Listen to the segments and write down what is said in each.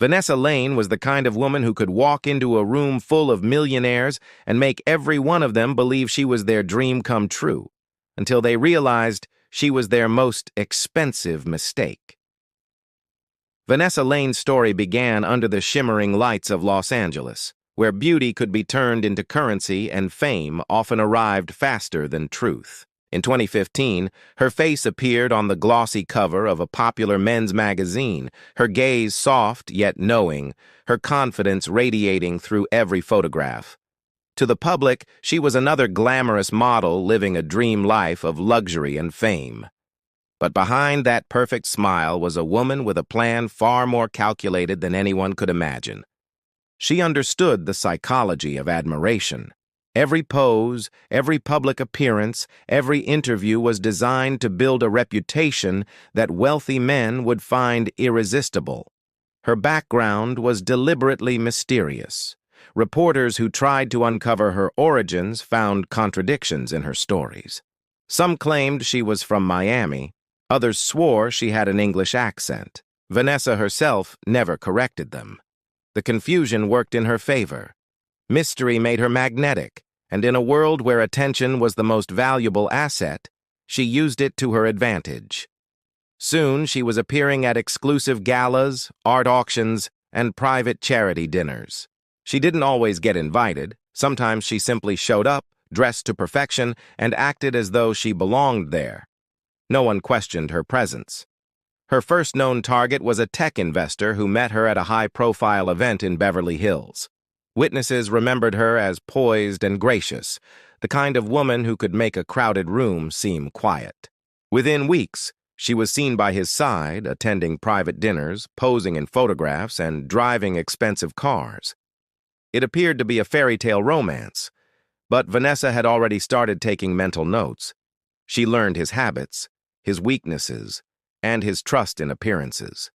Vanessa Lane was the kind of woman who could walk into a room full of millionaires and make every one of them believe she was their dream come true, until they realized she was their most expensive mistake. Vanessa Lane's story began under the shimmering lights of Los Angeles, where beauty could be turned into currency and fame often arrived faster than truth. In 2015, her face appeared on the glossy cover of a popular men's magazine, her gaze soft yet knowing, her confidence radiating through every photograph. To the public, she was another glamorous model living a dream life of luxury and fame. But behind that perfect smile was a woman with a plan far more calculated than anyone could imagine. She understood the psychology of admiration. Every pose, every public appearance, every interview was designed to build a reputation that wealthy men would find irresistible. Her background was deliberately mysterious. Reporters who tried to uncover her origins found contradictions in her stories. Some claimed she was from Miami. Others swore she had an English accent. Vanessa herself never corrected them. The confusion worked in her favor. Mystery made her magnetic, and in a world where attention was the most valuable asset, she used it to her advantage. Soon she was appearing at exclusive galas, art auctions, and private charity dinners. She didn't always get invited. Sometimes she simply showed up, dressed to perfection, and acted as though she belonged there. No one questioned her presence. Her first known target was a tech investor who met her at a high-profile event in Beverly Hills. Witnesses remembered her as poised and gracious, the kind of woman who could make a crowded room seem quiet. Within weeks, she was seen by his side, attending private dinners, posing in photographs, and driving expensive cars. It appeared to be a fairy tale romance, but Vanessa had already started taking mental notes. She learned his habits, his weaknesses, and his trust in appearances.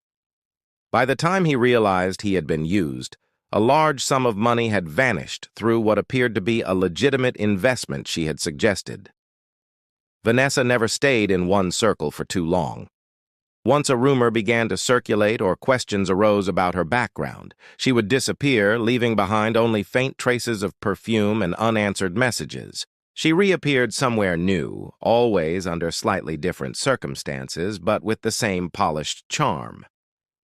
By the time he realized he had been used, a large sum of money had vanished through what appeared to be a legitimate investment she had suggested. Vanessa never stayed in one circle for too long. Once a rumor began to circulate or questions arose about her background, she would disappear, leaving behind only faint traces of perfume and unanswered messages. She reappeared somewhere new, always under slightly different circumstances, but with the same polished charm.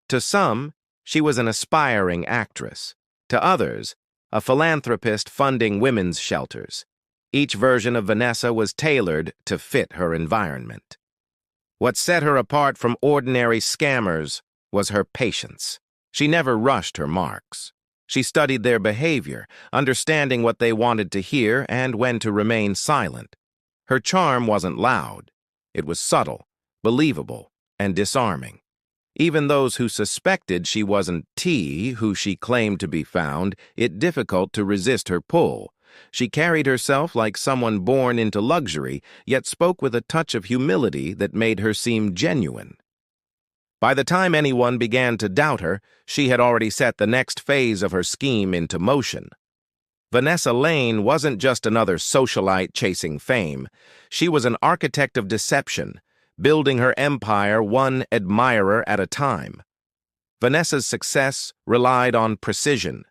To some, she was an aspiring actress. To others, a philanthropist funding women's shelters. Each version of Vanessa was tailored to fit her environment. What set her apart from ordinary scammers was her patience. She never rushed her marks. She studied their behavior, understanding what they wanted to hear and when to remain silent. Her charm wasn't loud. It was subtle, believable, and disarming. Even those who suspected she wasn't T, who she claimed to be, found it difficult to resist her pull. She carried herself like someone born into luxury, yet spoke with a touch of humility that made her seem genuine. By the time anyone began to doubt her, she had already set the next phase of her scheme into motion. Vanessa Lane wasn't just another socialite chasing fame. She was an architect of deception, building her empire one admirer at a time. Vanessa's success relied on precision.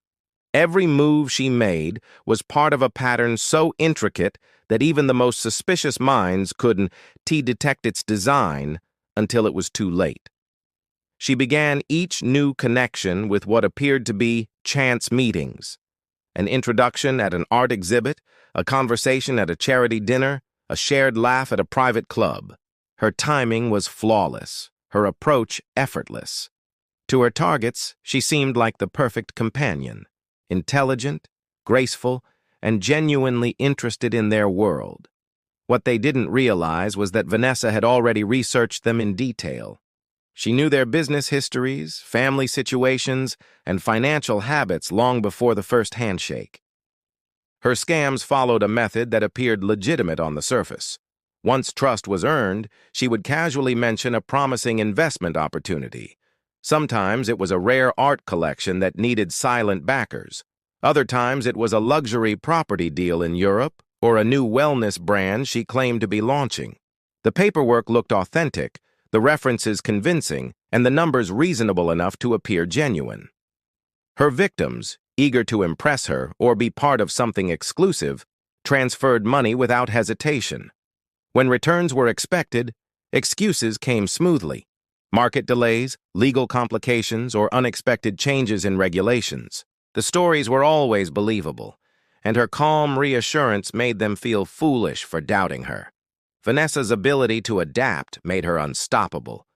Every move she made was part of a pattern so intricate that even the most suspicious minds couldn't detect its design until it was too late. She began each new connection with what appeared to be chance meetings. An introduction at an art exhibit, a conversation at a charity dinner, a shared laugh at a private club. Her timing was flawless, her approach effortless. To her targets, she seemed like the perfect companion, intelligent, graceful, and genuinely interested in their world. What they didn't realize was that Vanessa had already researched them in detail. She knew their business histories, family situations, and financial habits long before the first handshake. Her scams followed a method that appeared legitimate on the surface. Once trust was earned, she would casually mention a promising investment opportunity. Sometimes it was a rare art collection that needed silent backers. Other times it was a luxury property deal in Europe or a new wellness brand she claimed to be launching. The paperwork looked authentic, the references convincing, and the numbers reasonable enough to appear genuine. Her victims, eager to impress her or be part of something exclusive, transferred money without hesitation. When returns were expected, excuses came smoothly. Market delays, legal complications, or unexpected changes in regulations. The stories were always believable, and her calm reassurance made them feel foolish for doubting her. Vanessa's ability to adapt made her unstoppable.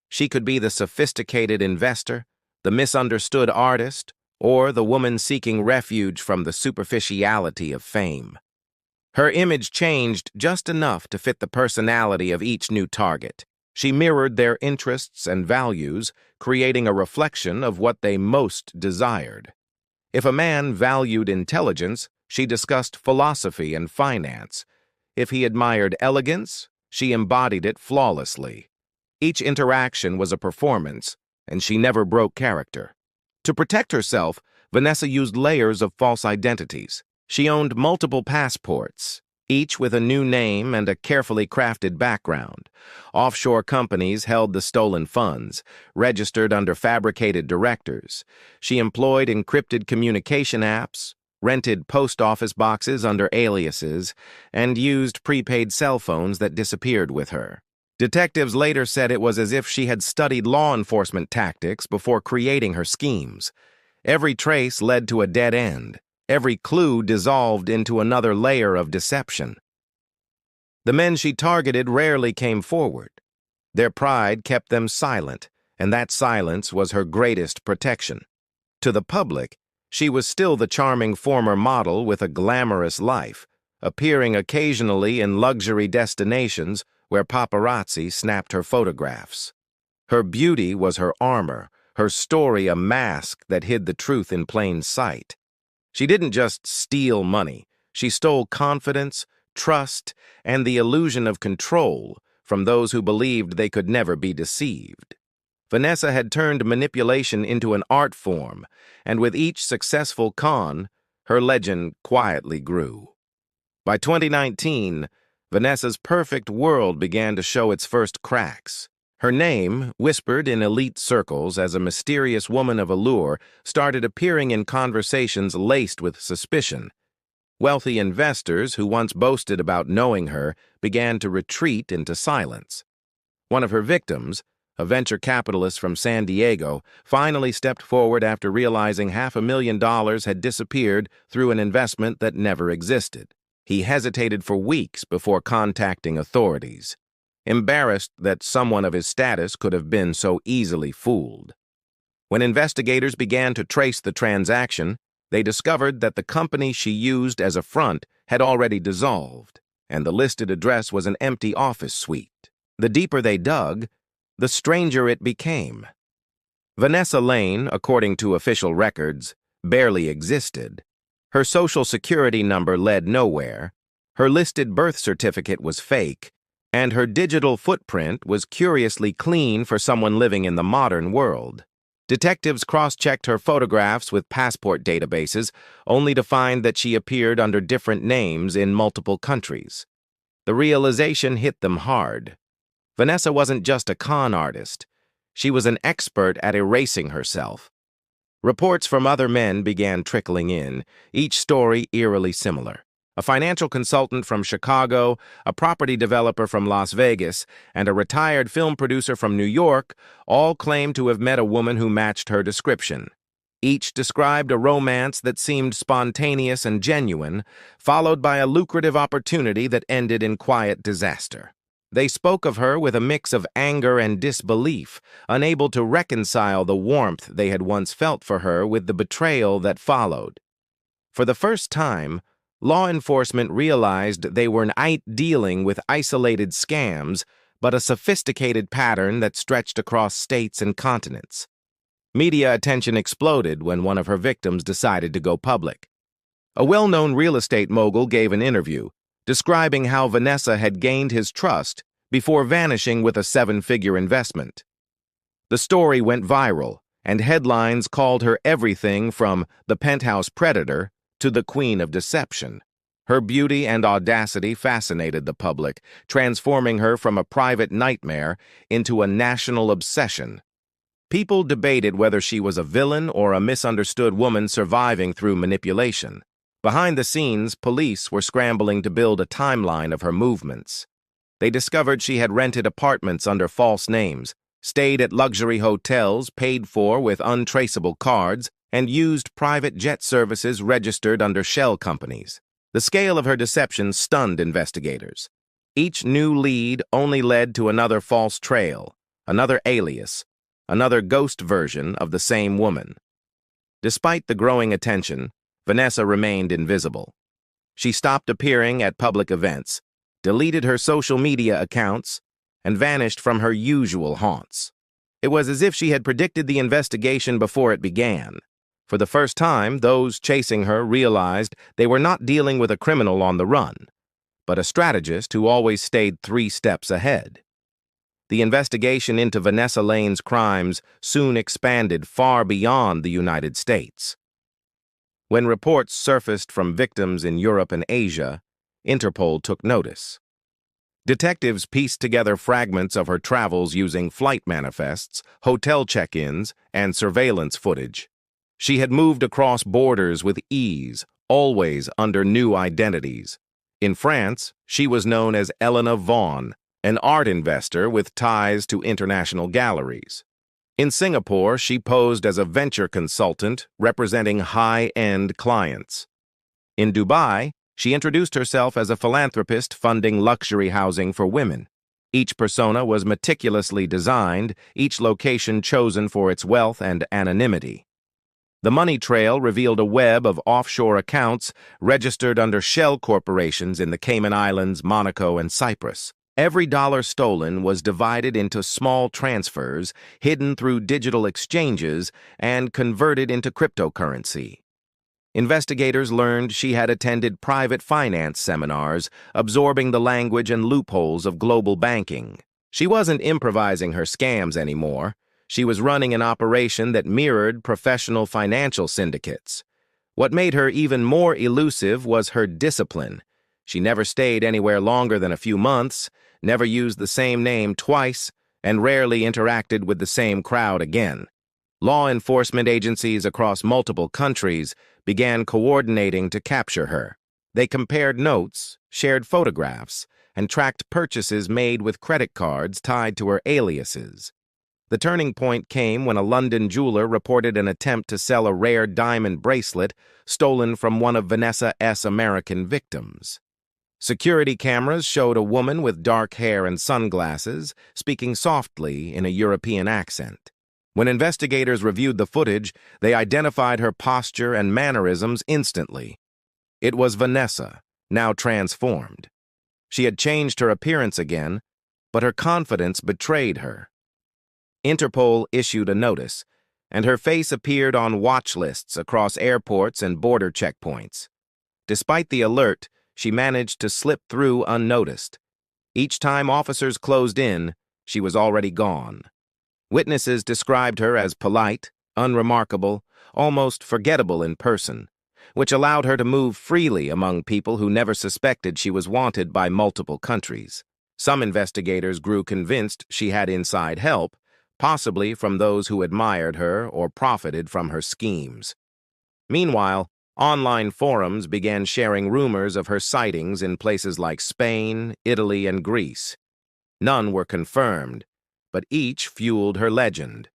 She could be the sophisticated investor, the misunderstood artist, or the woman seeking refuge from the superficiality of fame. Her image changed just enough to fit the personality of each new target. She mirrored their interests and values, creating a reflection of what they most desired. If a man valued intelligence, she discussed philosophy and finance. If he admired elegance, she embodied it flawlessly. Each interaction was a performance, and she never broke character. To protect herself, Vanessa used layers of false identities. She owned multiple passports, each with a new name and a carefully crafted background. Offshore companies held the stolen funds, registered under fabricated directors. She employed encrypted communication apps, rented post office boxes under aliases, and used prepaid cell phones that disappeared with her. Detectives later said it was as if she had studied law enforcement tactics before creating her schemes. Every trace led to a dead end. Every clue dissolved into another layer of deception. The men she targeted rarely came forward. Their pride kept them silent, and that silence was her greatest protection. To the public, she was still the charming former model with a glamorous life, appearing occasionally in luxury destinations where paparazzi snapped her photographs. Her beauty was her armor, her story a mask that hid the truth in plain sight. She didn't just steal money. She stole confidence, trust, and the illusion of control from those who believed they could never be deceived. Vanessa had turned manipulation into an art form, and with each successful con, her legend quietly grew. By 2019, Vanessa's perfect world began to show its first cracks. Her name, whispered in elite circles as a mysterious woman of allure, started appearing in conversations laced with suspicion. Wealthy investors who once boasted about knowing her began to retreat into silence. One of her victims, a venture capitalist from San Diego, finally stepped forward after realizing $500,000 had disappeared through an investment that never existed. He hesitated for weeks before contacting authorities, embarrassed that someone of his status could have been so easily fooled. When investigators began to trace the transaction, they discovered that the company she used as a front had already dissolved, and the listed address was an empty office suite. The deeper they dug, the stranger it became. Vanessa Lane, according to official records, barely existed. Her social security number led nowhere, her listed birth certificate was fake, and her digital footprint was curiously clean for someone living in the modern world. Detectives cross-checked her photographs with passport databases, only to find that she appeared under different names in multiple countries. The realization hit them hard. Vanessa wasn't just a con artist. She was an expert at erasing herself. Reports from other men began trickling in, each story eerily similar. A financial consultant from Chicago, a property developer from Las Vegas, and a retired film producer from New York all claimed to have met a woman who matched her description. Each described a romance that seemed spontaneous and genuine, followed by a lucrative opportunity that ended in quiet disaster. They spoke of her with a mix of anger and disbelief, unable to reconcile the warmth they had once felt for her with the betrayal that followed. For the first time, law enforcement realized they weren't dealing with isolated scams, but a sophisticated pattern that stretched across states and continents. Media attention exploded when one of her victims decided to go public. A well-known real estate mogul gave an interview, describing how Vanessa had gained his trust before vanishing with a seven-figure investment. The story went viral, and headlines called her everything from the penthouse predator to the queen of deception. Her beauty and audacity fascinated the public, transforming her from a private nightmare into a national obsession. People debated whether she was a villain or a misunderstood woman surviving through manipulation. Behind the scenes, police were scrambling to build a timeline of her movements. They discovered she had rented apartments under false names, stayed at luxury hotels paid for with untraceable cards, and used private jet services registered under shell companies. The scale of her deception stunned investigators. Each new lead only led to another false trail, another alias, another ghost version of the same woman. Despite the growing attention, Vanessa remained invisible. She stopped appearing at public events, deleted her social media accounts, and vanished from her usual haunts. It was as if she had predicted the investigation before it began. For the first time, those chasing her realized they were not dealing with a criminal on the run, but a strategist who always stayed 3 steps ahead. The investigation into Vanessa Lane's crimes soon expanded far beyond the United States. When reports surfaced from victims in Europe and Asia, Interpol took notice. Detectives pieced together fragments of her travels using flight manifests, hotel check-ins, and surveillance footage. She had moved across borders with ease, always under new identities. In France, she was known as Elena Vaughn, an art investor with ties to international galleries. In Singapore, she posed as a venture consultant representing high-end clients. In Dubai, she introduced herself as a philanthropist funding luxury housing for women. Each persona was meticulously designed, each location chosen for its wealth and anonymity. The money trail revealed a web of offshore accounts registered under shell corporations in the Cayman Islands, Monaco, and Cyprus. Every dollar stolen was divided into small transfers, hidden through digital exchanges, and converted into cryptocurrency. Investigators learned she had attended private finance seminars, absorbing the language and loopholes of global banking. She wasn't improvising her scams anymore. She was running an operation that mirrored professional financial syndicates. What made her even more elusive was her discipline. She never stayed anywhere longer than a few months, never used the same name twice, and rarely interacted with the same crowd again. Law enforcement agencies across multiple countries began coordinating to capture her. They compared notes, shared photographs, and tracked purchases made with credit cards tied to her aliases. The turning point came when a London jeweler reported an attempt to sell a rare diamond bracelet stolen from one of Vanessa's American victims. Security cameras showed a woman with dark hair and sunglasses speaking softly in a European accent. When investigators reviewed the footage, they identified her posture and mannerisms instantly. It was Vanessa, now transformed. She had changed her appearance again, but her confidence betrayed her. Interpol issued a notice, and her face appeared on watch lists across airports and border checkpoints. Despite the alert, she managed to slip through unnoticed. Each time officers closed in, she was already gone. Witnesses described her as polite, unremarkable, almost forgettable in person, which allowed her to move freely among people who never suspected she was wanted by multiple countries. Some investigators grew convinced she had inside help, possibly from those who admired her or profited from her schemes. Meanwhile, online forums began sharing rumors of her sightings in places like Spain, Italy, and Greece. None were confirmed, but each fueled her legend.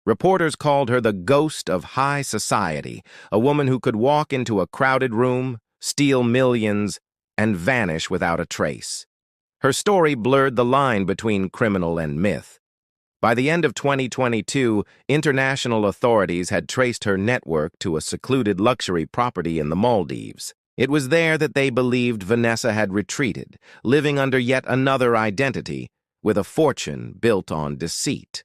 Reporters called her the ghost of high society, a woman who could walk into a crowded room, steal millions, and vanish without a trace. Her story blurred the line between criminal and myth. By the end of 2022, international authorities had traced her network to a secluded luxury property in the Maldives. It was there that they believed Vanessa had retreated, living under yet another identity, with a fortune built on deceit.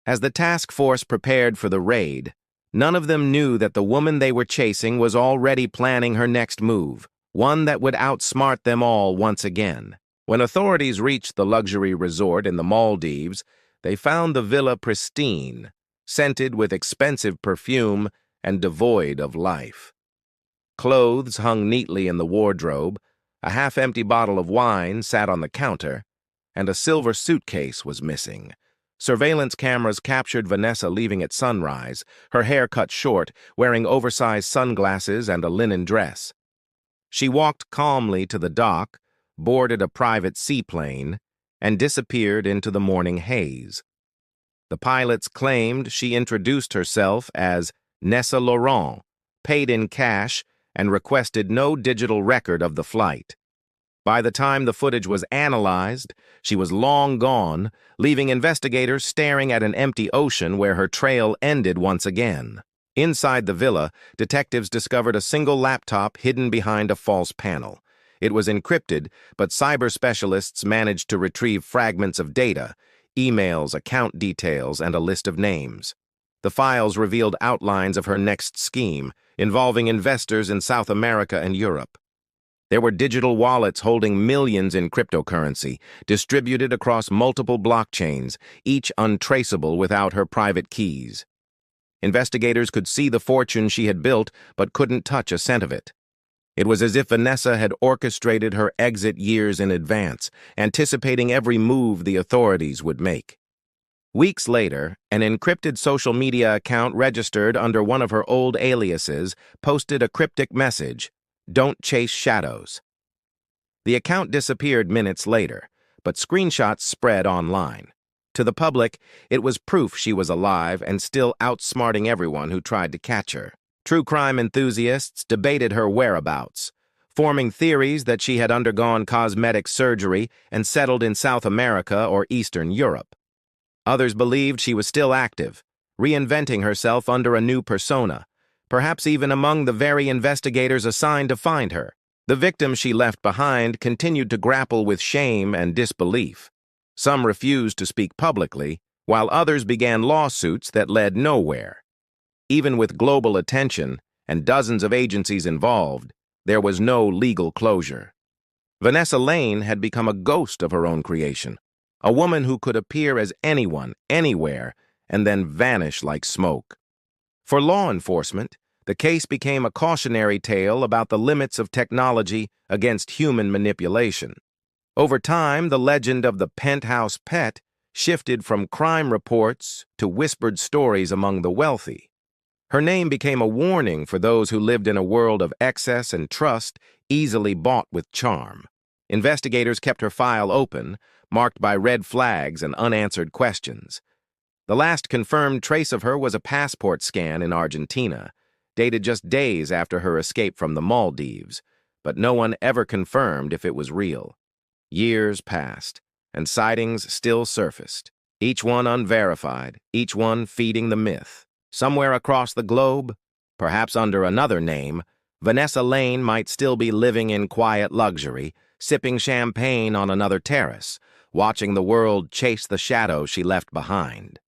As the task force prepared for the raid, none of them knew that the woman they were chasing was already planning her next move, one that would outsmart them all once again. When authorities reached the luxury resort in the Maldives, they found the villa pristine, scented with expensive perfume and devoid of life. Clothes hung neatly in the wardrobe, a half-empty bottle of wine sat on the counter, and a silver suitcase was missing, Surveillance cameras captured Vanessa leaving at sunrise, her hair cut short, wearing oversized sunglasses and a linen dress. She walked calmly to the dock, boarded a private seaplane, and disappeared into the morning haze. The pilots claimed she introduced herself as Nessa Laurent, paid in cash, and requested no digital record of the flight. By the time the footage was analyzed, she was long gone, leaving investigators staring at an empty ocean where her trail ended once again. Inside the villa, detectives discovered a single laptop hidden behind a false panel. It was encrypted, but cyber specialists managed to retrieve fragments of data, emails, account details, and a list of names. The files revealed outlines of her next scheme, involving investors in South America and Europe. There were digital wallets holding millions in cryptocurrency, distributed across multiple blockchains, each untraceable without her private keys. Investigators could see the fortune she had built, but couldn't touch a cent of it. It was as if Vanessa had orchestrated her exit years in advance, anticipating every move the authorities would make. Weeks later, an encrypted social media account registered under one of her old aliases posted a cryptic message: "Don't chase shadows." The account disappeared minutes later, but screenshots spread online. To the public, it was proof she was alive and still outsmarting everyone who tried to catch her. True crime enthusiasts debated her whereabouts, forming theories that she had undergone cosmetic surgery and settled in South America or Eastern Europe. Others believed she was still active, reinventing herself under a new persona, perhaps even among the very investigators assigned to find her. The victims she left behind continued to grapple with shame and disbelief. Some refused to speak publicly, while others began lawsuits that led nowhere. Even with global attention and dozens of agencies involved, there was no legal closure. Vanessa Lane had become a ghost of her own creation, a woman who could appear as anyone, anywhere, and then vanish like smoke. For law enforcement, the case became a cautionary tale about the limits of technology against human manipulation. Over time, the legend of the Penthouse Pet shifted from crime reports to whispered stories among the wealthy. Her name became a warning for those who lived in a world of excess and trust easily bought with charm. Investigators kept her file open, marked by red flags and unanswered questions. The last confirmed trace of her was a passport scan in Argentina, dated just days after her escape from the Maldives, but no one ever confirmed if it was real. Years passed, and sightings still surfaced, each one unverified, each one feeding the myth. Somewhere across the globe, perhaps under another name, Vanessa Lane might still be living in quiet luxury, sipping champagne on another terrace, watching the world chase the shadow she left behind.